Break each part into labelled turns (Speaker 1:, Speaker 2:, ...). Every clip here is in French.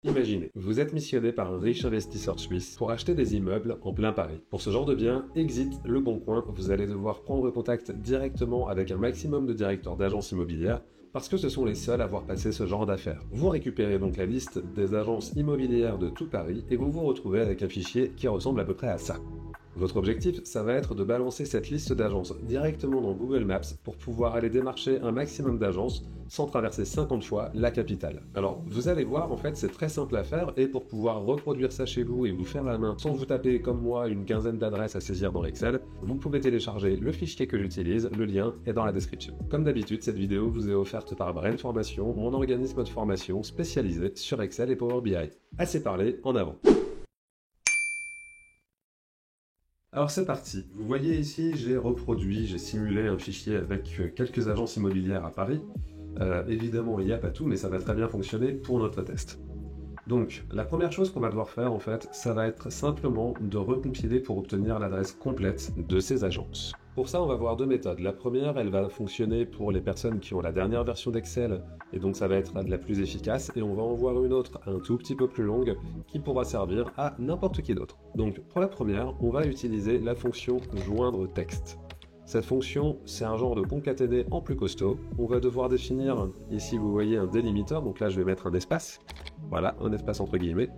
Speaker 1: Imaginez, vous êtes missionné par un riche investisseur suisse pour acheter des immeubles en plein Paris. Pour ce genre de bien, exit Le Bon Coin, vous allez devoir prendre contact directement avec un maximum de directeurs d'agences immobilières parce que ce sont les seuls à voir passer ce genre d'affaires. Vous récupérez donc la liste des agences immobilières de tout Paris et vous vous retrouvez avec un fichier qui ressemble à peu près à ça. Votre objectif, ça va être de balancer cette liste d'agences directement dans Google Maps pour pouvoir aller démarcher un maximum d'agences sans traverser 50 fois la capitale. Alors, vous allez voir, en fait, c'est très simple à faire et pour pouvoir reproduire ça chez vous et vous faire la main sans vous taper, comme moi, une quinzaine d'adresses à saisir dans Excel, vous pouvez télécharger le fichier que j'utilise, le lien est dans la description. Comme d'habitude, cette vidéo vous est offerte par Brain Formation, mon organisme de formation spécialisé sur Excel et Power BI. Assez parlé, en avant. Alors c'est parti, vous voyez ici j'ai simulé un fichier avec quelques agences immobilières à Paris. Évidemment il n'y a pas tout mais ça va très bien fonctionner pour notre test. Donc la première chose qu'on va devoir faire en fait, ça va être simplement de recompiler pour obtenir l'adresse complète de ces agences. Pour ça on va voir deux méthodes. La première elle va fonctionner pour les personnes qui ont la dernière version d'Excel et donc ça va être la plus efficace et on va en voir une autre un tout petit peu plus longue qui pourra servir à n'importe qui d'autre. Donc pour la première on va utiliser la fonction joindre texte. Cette fonction, c'est un genre de concaténé en plus costaud. On va devoir définir, ici vous voyez un délimiteur, donc là je vais mettre un espace. Voilà, un espace entre guillemets.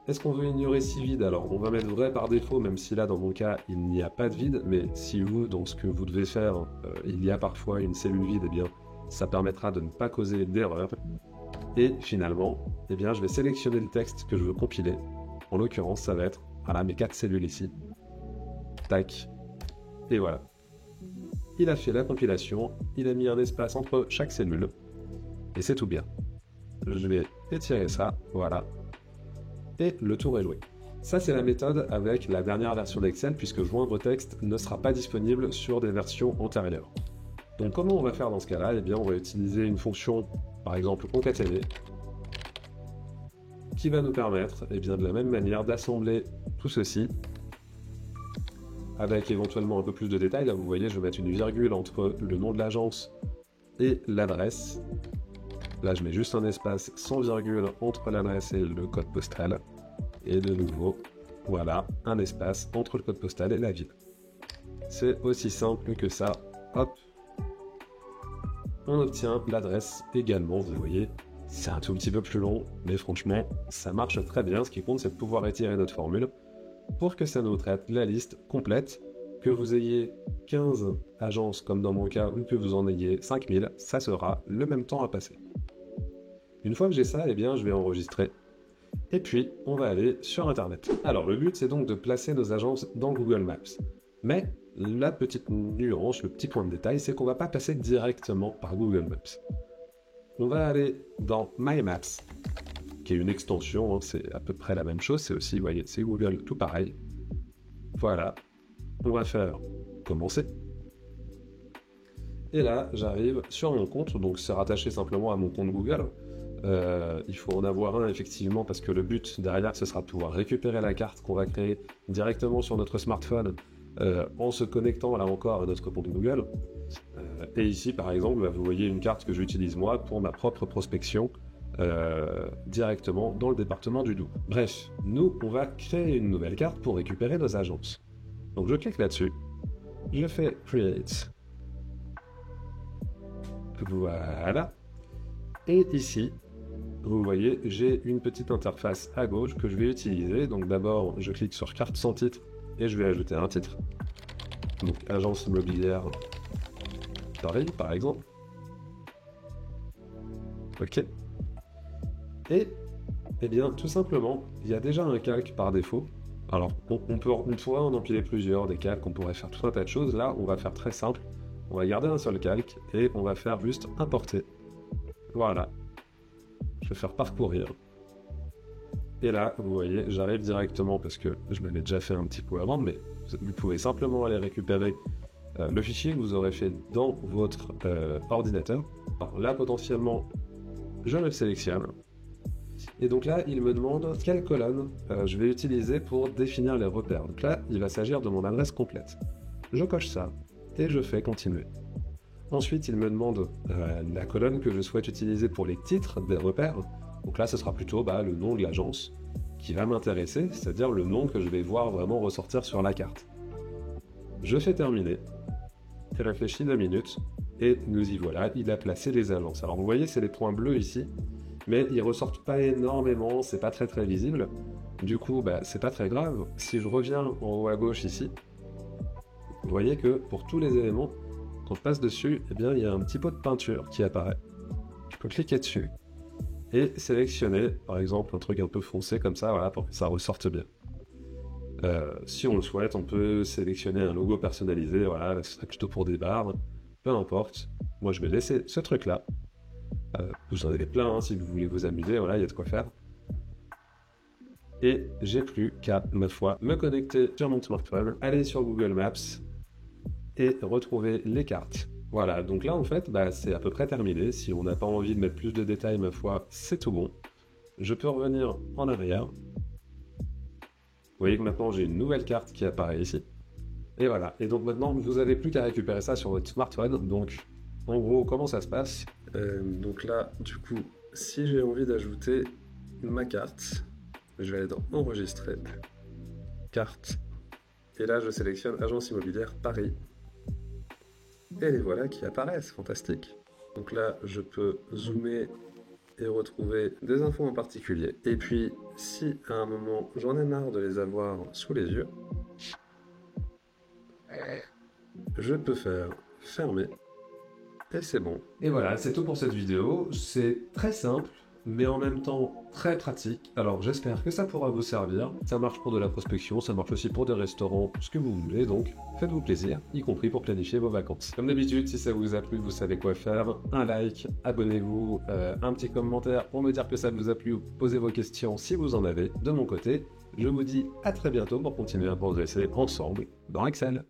Speaker 1: Est-ce qu'on veut ignorer si vide? Alors on va mettre vrai par défaut, même si là dans mon cas il n'y a pas de vide, mais si vous, dans ce que vous devez faire, il y a parfois une cellule vide, eh bien ça permettra de ne pas causer d'erreur. Et finalement, eh bien je vais sélectionner le texte que je veux compiler. En l'occurrence ça va être, voilà, mes 4 cellules ici. Tac. Et voilà. Il a fait la compilation, il a mis un espace entre chaque cellule, et c'est tout bien. Je vais étirer ça, voilà. Et le tour est joué. Ça c'est la méthode avec la dernière version d'Excel, puisque joindre texte ne sera pas disponible sur des versions antérieures. Donc comment on va faire dans ce cas-là? Eh bien on va utiliser une fonction, par exemple concaténer, qui va nous permettre, eh bien, de la même manière, d'assembler tout ceci, avec éventuellement un peu plus de détails. Là vous voyez je vais mettre une virgule entre le nom de l'agence et l'adresse. Là je mets juste un espace sans virgule entre l'adresse et le code postal. Et de nouveau, voilà, un espace entre le code postal et la ville. C'est aussi simple que ça. Hop. On obtient l'adresse également, vous voyez. C'est un tout petit peu plus long, mais franchement, ça marche très bien. Ce qui compte, c'est de pouvoir étirer notre formule pour que ça nous traite la liste complète. Que vous ayez 15 agences comme dans mon cas ou que vous en ayez 5000, ça sera le même temps à passer. Une fois que j'ai ça, eh bien, je vais enregistrer. Et puis, on va aller sur Internet. Alors, le but, c'est donc de placer nos agences dans Google Maps. Mais la petite nuance, le petit point de détail, c'est qu'on ne va pas passer directement par Google Maps. On va aller dans My Maps, qui est une extension, hein, c'est à peu près la même chose, c'est aussi, vous voyez, c'est Google, tout pareil. Voilà, on va faire commencer. Et là, j'arrive sur mon compte, donc c'est rattaché simplement à mon compte Google. Il faut en avoir un effectivement parce que le but derrière ce sera de pouvoir récupérer la carte qu'on va créer directement sur notre smartphone en se connectant là encore à notre compte Google. Et ici par exemple, vous voyez une carte que j'utilise moi pour ma propre prospection directement dans le département du Doubs. Bref, nous on va créer une nouvelle carte pour récupérer nos agences. Donc je clique là-dessus, je fais Create. Voilà. Et ici, vous voyez, j'ai une petite interface à gauche que je vais utiliser. Donc d'abord, je clique sur carte sans titre et je vais ajouter un titre. Donc agence immobilière Paris, par exemple. Ok. Et, eh bien, tout simplement, il y a déjà un calque par défaut. Alors, on pourrait en empiler plusieurs, des calques, on pourrait faire tout un tas de choses. Là, on va faire très simple. On va garder un seul calque et on va faire juste importer. Voilà. Je vais faire parcourir. Et là, vous voyez, j'arrive directement parce que je me l'ai déjà fait un petit peu avant, mais vous pouvez simplement aller récupérer le fichier que vous aurez fait dans votre ordinateur. Alors là, potentiellement, je le sélectionne. Et donc là, il me demande quelle colonne je vais utiliser pour définir les repères. Donc là, il va s'agir de mon adresse complète. Je coche ça et je fais continuer. Ensuite, il me demande la colonne que je souhaite utiliser pour les titres des repères. Donc là, ce sera plutôt le nom de l'agence qui va m'intéresser, c'est-à-dire le nom que je vais voir vraiment ressortir sur la carte. Je fais terminer, je réfléchis 2 minutes, et nous y voilà, il a placé les agences. Alors vous voyez, c'est les points bleus ici, mais ils ressortent pas énormément, c'est pas très très visible. Du coup, c'est pas très grave. Si je reviens en haut à gauche ici, vous voyez que pour tous les éléments, quand je passe dessus, eh bien, il y a un petit pot de peinture qui apparaît. Je peux cliquer dessus et sélectionner, par exemple, un truc un peu foncé comme ça, voilà, pour que ça ressorte bien. Si on le souhaite, on peut sélectionner un logo personnalisé, voilà, ce serait plutôt pour des barres, peu importe. Moi, je vais laisser ce truc-là. Vous en avez plein, hein, si vous voulez vous amuser, voilà, il y a de quoi faire. Et j'ai plus qu'à, ma foi, me connecter sur mon smartphone, aller sur Google Maps et retrouver les cartes. Voilà, donc là en fait, c'est à peu près terminé. Si on n'a pas envie de mettre plus de détails, ma foi, c'est tout bon. Je peux revenir en arrière. Vous voyez que maintenant j'ai une nouvelle carte qui apparaît ici. Et voilà, et donc maintenant vous n'avez plus qu'à récupérer ça sur votre smartphone. Donc en gros, comment ça se passe? Donc là, du coup, si j'ai envie d'ajouter ma carte, je vais aller dans Enregistrer, Carte, et là je sélectionne Agence immobilière Paris. Et les voilà qui apparaissent, fantastique. Donc là, je peux zoomer et retrouver des infos en particulier. Et puis, si à un moment, j'en ai marre de les avoir sous les yeux, je peux faire fermer. Et c'est bon. Et voilà, c'est tout pour cette vidéo. C'est très simple, mais en même temps très pratique. Alors j'espère que ça pourra vous servir. Ça marche pour de la prospection, ça marche aussi pour des restaurants, ce que vous voulez, donc faites-vous plaisir, y compris pour planifier vos vacances. Comme d'habitude, si ça vous a plu, vous savez quoi faire. Un like, abonnez-vous, un petit commentaire pour me dire que ça vous a plu, posez vos questions si vous en avez. De mon côté, je vous dis à très bientôt pour continuer à progresser ensemble dans Excel.